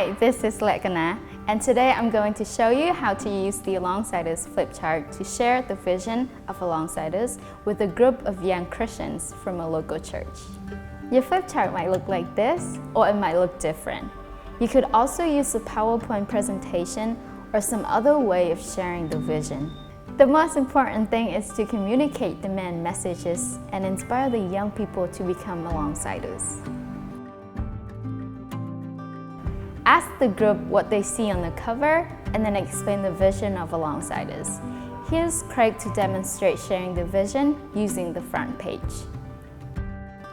Hi, this is Lekana, and today I'm going to show you how to use the Alongsiders flip chart to share the vision of Alongsiders with a group of young Christians from a local church. Your flip chart might look like this, or it might look different. You could also use a PowerPoint presentation or some other way of sharing the vision. The most important thing is to communicate the main messages and inspire the young people to become Alongsiders. Ask the group what they see on the cover and then explain the vision of Alongsiders. Here's Craig to demonstrate sharing the vision using the front page.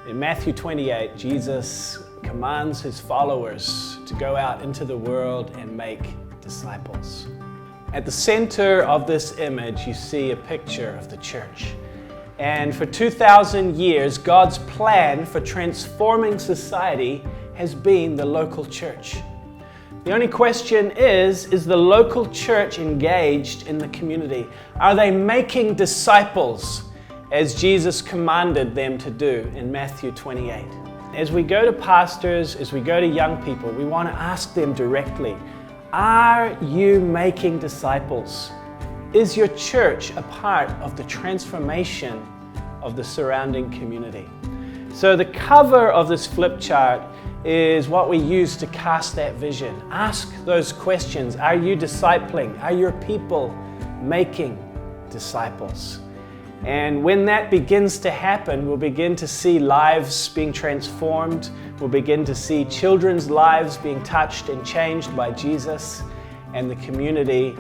In Matthew 28, Jesus commands his followers to go out into the world and make disciples. At the center of this image, you see a picture of the church. And for 2,000 years, God's plan for transforming society has been the local church. The only question is the local church engaged in the community? Are they making disciples as Jesus commanded them to do in Matthew 28? As we go to pastors, as we go to young people, we want to ask them directly, are you making disciples? Is your church a part of the transformation of the surrounding community? So the cover of this flip chart is what we use to cast that vision. Ask those questions. Are you discipling? Are your people making disciples? And when that begins to happen, we'll begin to see lives being transformed. We'll begin to see children's lives being touched and changed by Jesus, and the community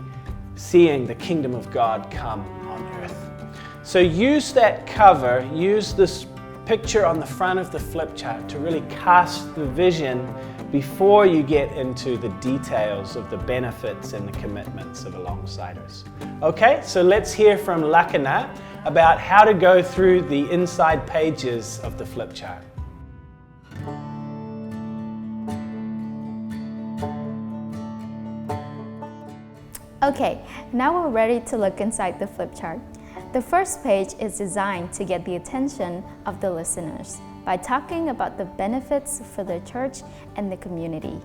seeing the kingdom of God come on earth. So use that cover, use this picture on the front of the flip chart to really cast the vision before you get into the details of the benefits and the commitments of Alongsiders. Okay, so let's hear from Lakana about how to go through the inside pages of the flip chart. Okay, now we're ready to look inside the flip chart. The first page is designed to get the attention of the listeners by talking about the benefits for the church and the community.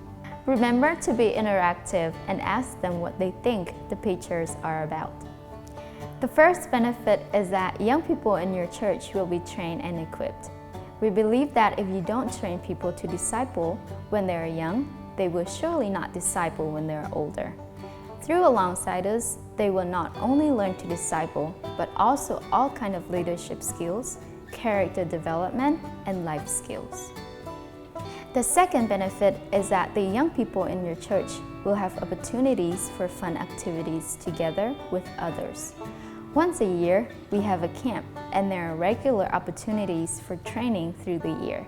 Remember to be interactive and ask them what they think the pictures are about. The first benefit is that young people in your church will be trained and equipped. We believe that if you don't train people to disciple when they are young, they will surely not disciple when they are older. Through Alongsiders, they will not only learn to disciple, but also all kinds of leadership skills, character development, and life skills. The second benefit is that the young people in your church will have opportunities for fun activities together with others. Once a year, we have a camp, and there are regular opportunities for training through the year.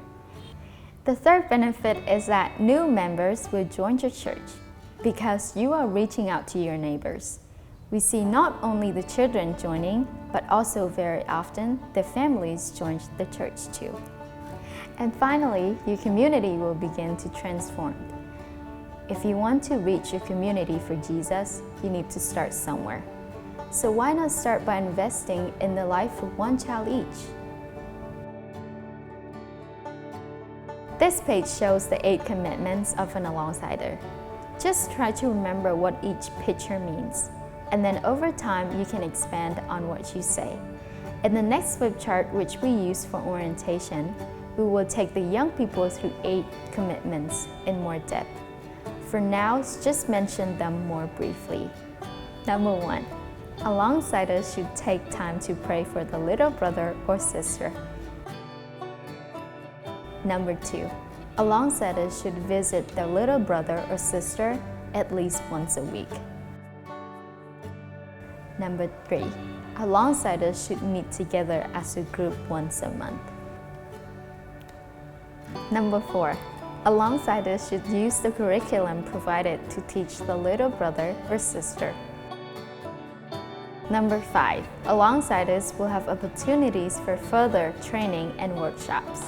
The third benefit is that new members will join your church because you are reaching out to your neighbors. We see not only the children joining, but also very often the families join the church too. And finally, your community will begin to transform. If you want to reach your community for Jesus, you need to start somewhere. So why not start by investing in the life of one child each? This page shows the 8 commitments of an Alongsider. Just try to remember what each picture means, and then over time you can expand on what you say. In the next flip chart, which we use for orientation, we will take the young people through 8 commitments in more depth. For now, just mention them more briefly. Number 1, Alongsiders should take time to pray for the little brother or sister. Number 2, Alongsiders should visit their little brother or sister at least once a week. Number 3, Alongsiders should meet together as a group once a month. Number 4, Alongsiders should use the curriculum provided to teach the little brother or sister. Number 5, Alongsiders will have opportunities for further training and workshops.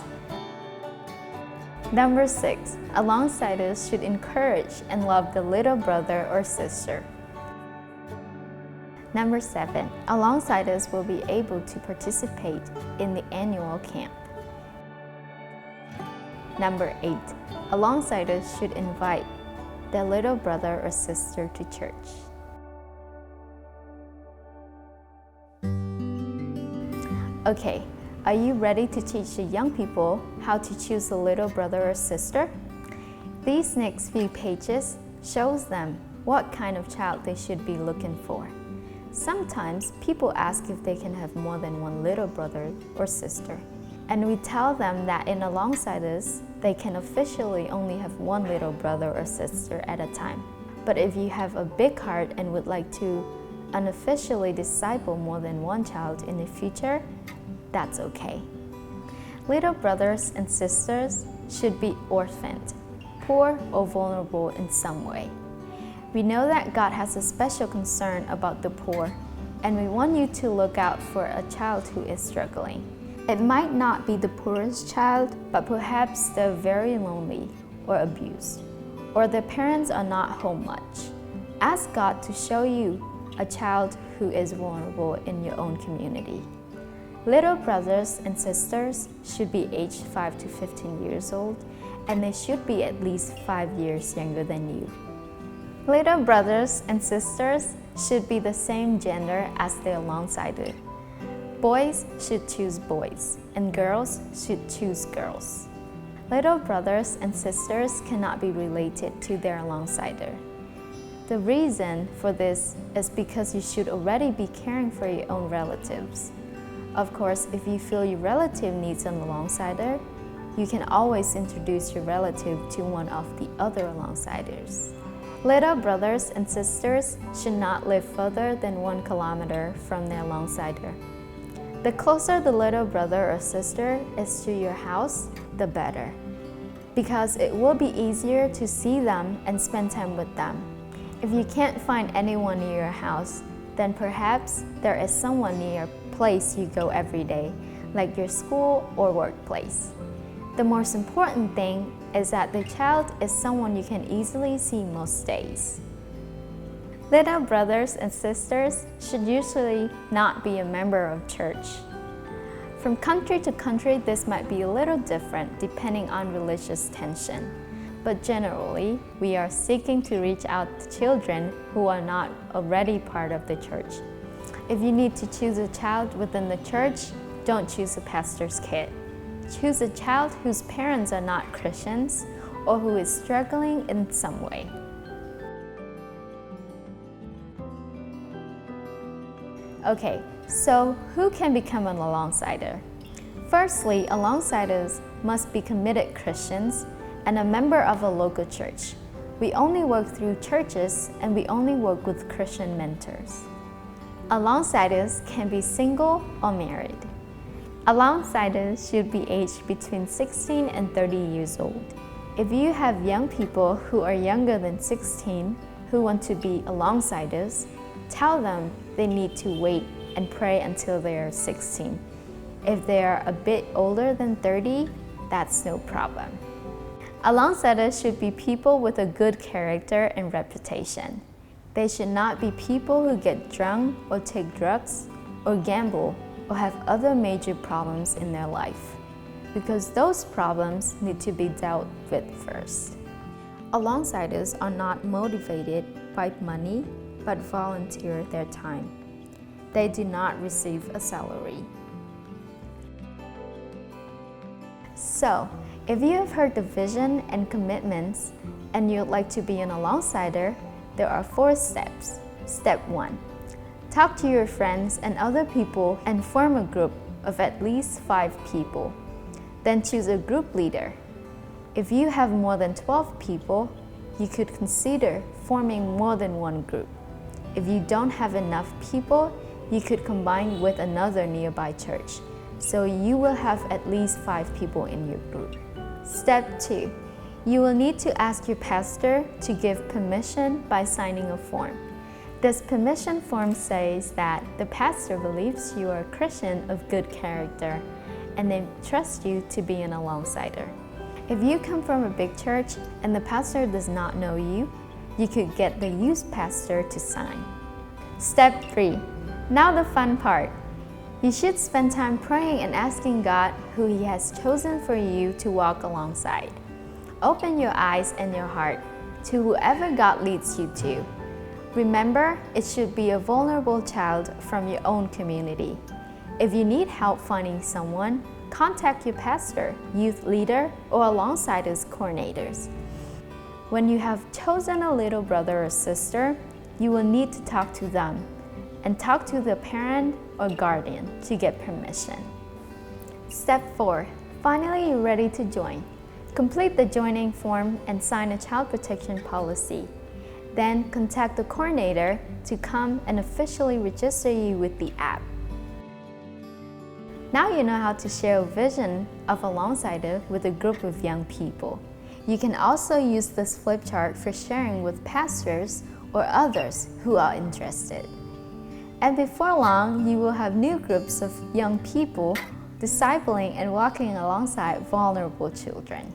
Number 6, Alongsiders should encourage and love the little brother or sister. Number 7, Alongsiders will be able to participate in the annual camp. Number 8, Alongsiders should invite their little brother or sister to church. Okay, are you ready to teach the young people how to choose a little brother or sister? These next few pages shows them what kind of child they should be looking for. Sometimes people ask if they can have more than one little brother or sister. And we tell them that in alongside us, they can officially only have one little brother or sister at a time. But if you have a big heart and would like to unofficially disciple more than one child in the future, that's okay. Little brothers and sisters should be orphaned, poor or vulnerable in some way. We know that God has a special concern about the poor, and we want you to look out for a child who is struggling. It might not be the poorest child, but perhaps they're very lonely or abused, or their parents are not home much. Ask God to show you a child who is vulnerable in your own community. Little brothers and sisters should be aged 5 to 15 years old, and they should be at least 5 years younger than you. Little brothers and sisters should be the same gender as their alongside. Boys should choose boys, and girls should choose girls. Little brothers and sisters cannot be related to their alongside. The reason for this is because you should already be caring for your own relatives. Of course, if you feel your relative needs an alongsider, you can always introduce your relative to one of the other alongsiders. Little brothers and sisters should not live further than 1 kilometer from their alongsider. The closer the little brother or sister is to your house, the better, because it will be easier to see them and spend time with them. If you can't find anyone near your house, then perhaps there is someone near your place you go every day, like your school or workplace. The most important thing is that the child is someone you can easily see most days. Little brothers and sisters should usually not be a member of church. From country to country, this might be a little different depending on religious tension. But generally, we are seeking to reach out to children who are not already part of the church. If you need to choose a child within the church, don't choose a pastor's kid. Choose a child whose parents are not Christians or who is struggling in some way. Okay, so who can become an alongsider? Firstly, alongsiders must be committed Christians and a member of a local church. We only work through churches and we only work with Christian mentors. Alongsiders can be single or married. Alongsiders should be aged between 16 and 30 years old. If you have young people who are younger than 16 who want to be alongsiders, tell them they need to wait and pray until they are 16. If they are a bit older than 30, that's no problem. Alongsiders should be people with a good character and reputation. They should not be people who get drunk or take drugs or gamble or have other major problems in their life, because those problems need to be dealt with first. Alongsiders are not motivated by money, but volunteer their time. They do not receive a salary. So, if you have heard the vision and commitments and you'd like to be an alongsider, there are 4 steps. Step 1. Talk to your friends and other people and form a group of at least 5 people. Then choose a group leader. If you have more than 12 people, you could consider forming more than one group. If you don't have enough people, you could combine with another nearby church, so you will have at least 5 people in your group. Step 2. You will need to ask your pastor to give permission by signing a form. This permission form says that the pastor believes you are a Christian of good character and they trust you to be an alongsider. If you come from a big church and the pastor does not know you, you could get the youth pastor to sign. Step 3. Now the fun part. You should spend time praying and asking God who He has chosen for you to walk alongside. Open your eyes and your heart to whoever God leads you to. Remember, it should be a vulnerable child from your own community. If you need help finding someone, contact your pastor, youth leader, or alongside his coordinators. When you have chosen a little brother or sister, you will need to talk to them and talk to the parent or guardian to get permission. Step 4. Finally, you're ready to join. Complete the joining form and sign a child protection policy. Then contact the coordinator to come and officially register you with the app. Now you know how to share a vision of Alongside It with a group of young people. You can also use this flip chart for sharing with pastors or others who are interested. And before long, you will have new groups of young people discipling and walking alongside vulnerable children.